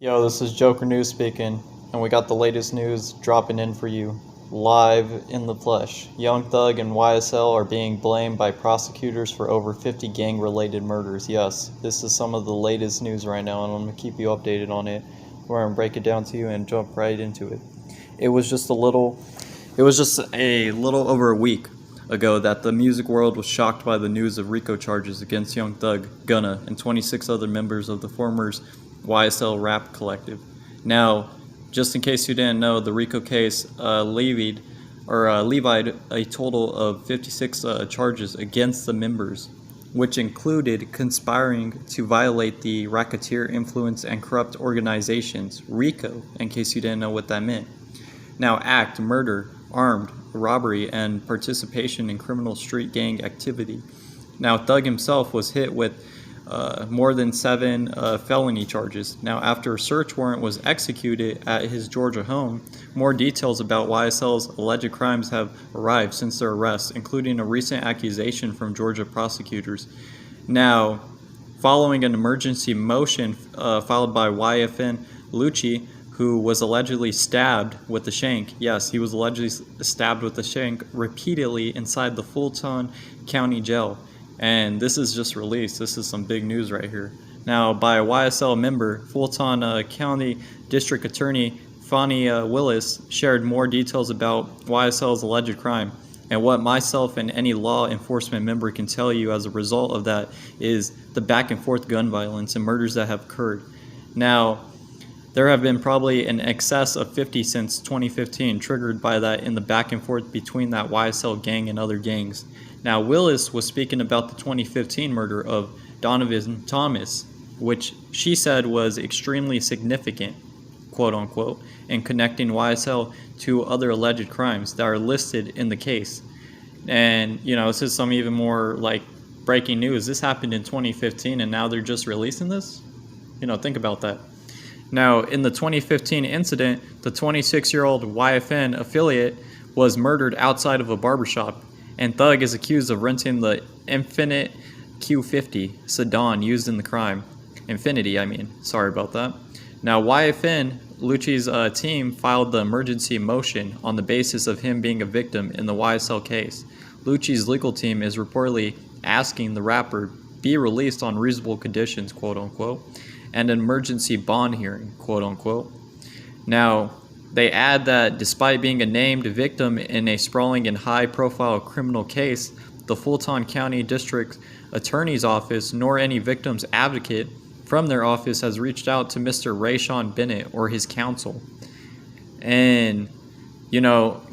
Yo, this is Joker News speaking, and we got the latest news dropping in for you, live in the flesh. Young Thug and YSL are being blamed by prosecutors for over 50 gang-related murders. Yes, this is some of the latest news right now, and I'm going to keep you updated on it. We're going to break it down to you and jump right into it. It was just a little over a week ago that the music world was shocked by the news of RICO charges against Young Thug, Gunna, and 26 other members of the former YSL rap collective. Now, just in case you didn't know, the RICO case levied a total of 56 charges against the members, which included conspiring to violate the Racketeer Influence and Corrupt Organizations, RICO, in case you didn't know what that meant. Now, act, murder, armed robbery, and participation in criminal street gang activity. Now, Thug himself was hit with more than 7 felony charges. Now, after a search warrant was executed at his Georgia home, more details about YSL's alleged crimes have arrived since their arrest, including a recent accusation from Georgia prosecutors. Now, following an emergency motion filed by YFN Lucci, who was allegedly stabbed with the shank. Yes, he was allegedly stabbed with the shank repeatedly inside the Fulton County Jail. And this is just released. This is some big news right here. Now, by a YSL member, Fulton County District Attorney Fonnie Willis shared more details about YSL's alleged crime. And what myself and any law enforcement member can tell you as a result of that is the back and forth gun violence and murders that have occurred. Now, there have been probably in excess of 50 since 2015 triggered by that in the back and forth between that YSL gang and other gangs. Now, Willis was speaking about the 2015 murder of Donovan Thomas, which she said was extremely significant, quote unquote, in connecting YSL to other alleged crimes that are listed in the case. And, this is some even more like breaking news. This happened in 2015 and now they're just releasing this? Think about that. Now, in the 2015 incident, the 26-year-old YFN affiliate was murdered outside of a barbershop, and Thug is accused of renting the Infiniti Q50 sedan used in the crime. Sorry about that. Now, YFN Lucci's team filed the emergency motion on the basis of him being a victim in the YSL case. Lucci's legal team is reportedly asking the rapper be released on reasonable conditions, quote unquote, and an emergency bond hearing, quote unquote. Now, they add that despite being a named victim in a sprawling and high-profile criminal case, the Fulton County District Attorney's Office nor any victim's advocate from their office has reached out to Mr. Rayshawn Bennett or his counsel. And,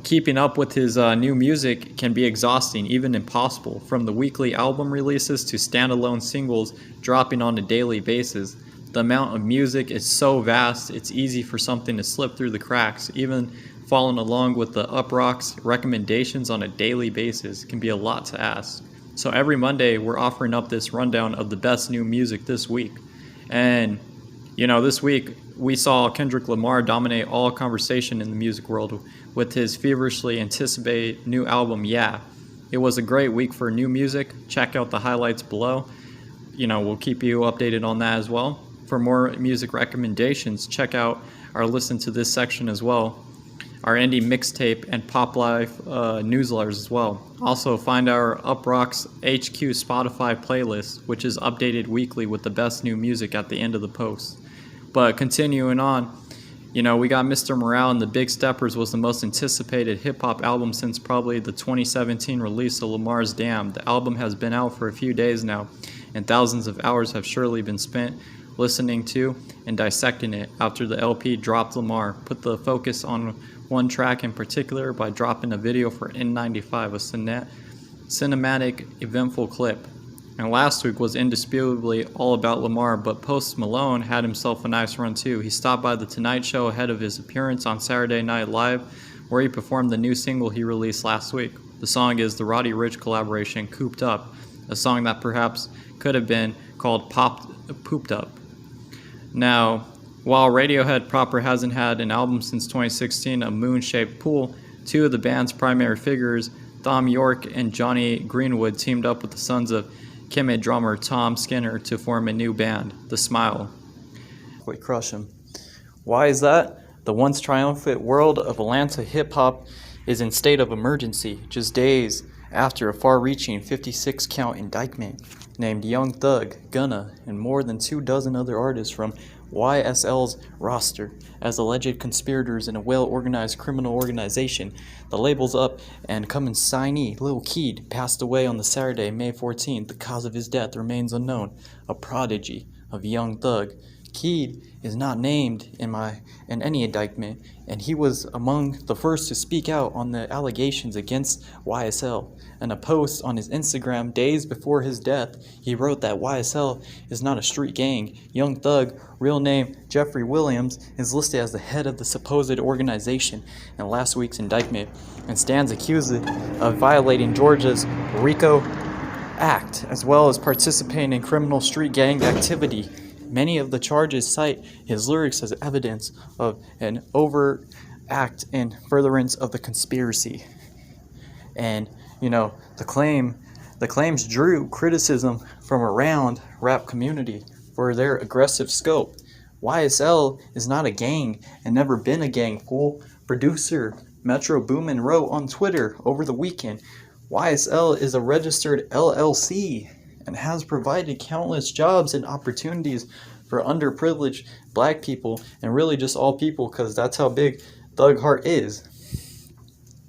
keeping up with his new music can be exhausting, even impossible, from the weekly album releases to standalone singles dropping on a daily basis. The amount of music is so vast, it's easy for something to slip through the cracks. Even following along with the Uproxx recommendations on a daily basis can be a lot to ask. So every Monday, we're offering up this rundown of the best new music this week. And, this week, we saw Kendrick Lamar dominate all conversation in the music world with his feverishly anticipated new album, Yeah. It was a great week for new music. Check out the highlights below. We'll keep you updated on that as well. For more music recommendations, check out our Listen to This section as well, our indie mixtape and pop life newsletters as well. Also, find our Uproxx HQ Spotify playlist, which is updated weekly with the best new music at the end of the post. But continuing on, we got Mr. Morale and the Big Steppers was the most anticipated hip-hop album since probably the 2017 release of Lamar's Damn. The album has been out for a few days now, and thousands of hours have surely been spent listening to and dissecting it. After the LP dropped, Lamar put the focus on one track in particular by dropping a video for N95, a cinematic, eventful clip. And last week was indisputably all about Lamar, but Post Malone had himself a nice run too. He stopped by The Tonight Show ahead of his appearance on Saturday Night Live, where he performed the new single he released last week. The song is the Roddy Ricch collaboration, Cooped Up, a song that perhaps could have been called Pooped Up. Now, while Radiohead proper hasn't had an album since 2016, A Moon-Shaped Pool, two of the band's primary figures, Thom Yorke and Johnny Greenwood, teamed up with the sons of Kemet drummer Tom Skinner to form a new band, The Smile. We crush him. Why is that? The once triumphant world of Atlanta hip-hop is in state of emergency just days after a far-reaching 56-count indictment named Young Thug, Gunna, and more than 24 other artists from YSL's roster as alleged conspirators in a well-organized criminal organization. The label's up, and Cummins' signee, Lil Keed, passed away on the Saturday, May 14th. The cause of his death remains unknown. A prodigy of Young Thug. Keed is not named in any indictment, and he was among the first to speak out on the allegations against YSL. In a post on his Instagram days before his death, he wrote that YSL is not a street gang. Young Thug, real name Jeffrey Williams, is listed as the head of the supposed organization in last week's indictment and stands accused of violating Georgia's RICO Act, as well as participating in criminal street gang activity. Many of the charges cite his lyrics as evidence of an overt act in furtherance of the conspiracy. And, the claims drew criticism from around rap community for their aggressive scope. YSL is not a gang and never been a gang, fool. Producer Metro Boomin wrote on Twitter over the weekend, YSL is a registered LLC and has provided countless jobs and opportunities for underprivileged black people, and really just all people, because that's how big Thug Heart is.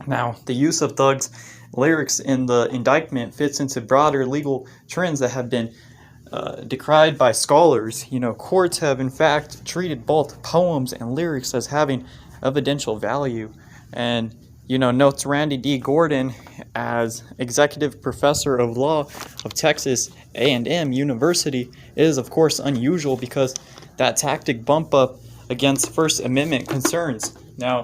Now, the use of Thug's lyrics in the indictment fits into broader legal trends that have been decried by scholars. Courts have in fact treated both poems and lyrics as having evidential value. And notes Randy D. Gordon, as executive professor of law of Texas A&M University, is of course unusual because that tactic bump up against First Amendment concerns. Now,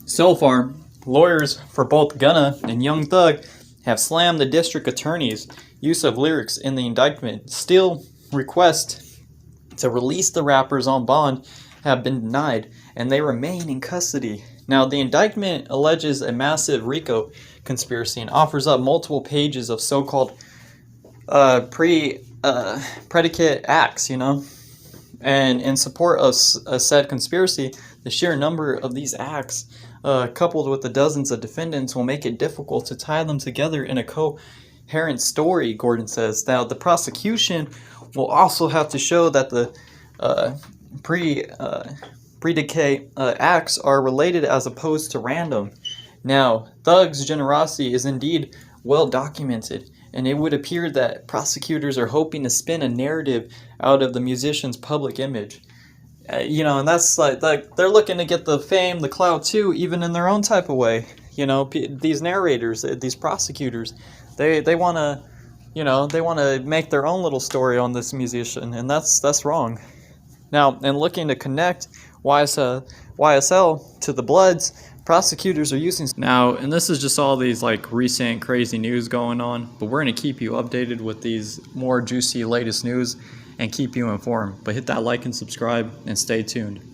so far, lawyers for both Gunna and Young Thug have slammed the district attorney's use of lyrics in the indictment. Still, requests to release the rappers on bond have been denied, and they remain in custody. Now, the indictment alleges a massive RICO conspiracy and offers up multiple pages of so-called predicate acts, And in support of said conspiracy, the sheer number of these acts, coupled with the dozens of defendants, will make it difficult to tie them together in a coherent story, Gordon says. Now, the prosecution will also have to show that the predicate acts are related as opposed to random. Now, Thug's generosity is indeed well documented, and it would appear that prosecutors are hoping to spin a narrative out of the musician's public image. And that's like they're looking to get the fame, the clout too, even in their own type of way. These narrators, these prosecutors, they want to make their own little story on this musician, and that's wrong. Now, in looking to connect YSL to the Bloods, prosecutors are using... Now, and this is just all these recent crazy news going on, but we're going to keep you updated with these more juicy latest news and keep you informed. But hit that like and subscribe and stay tuned.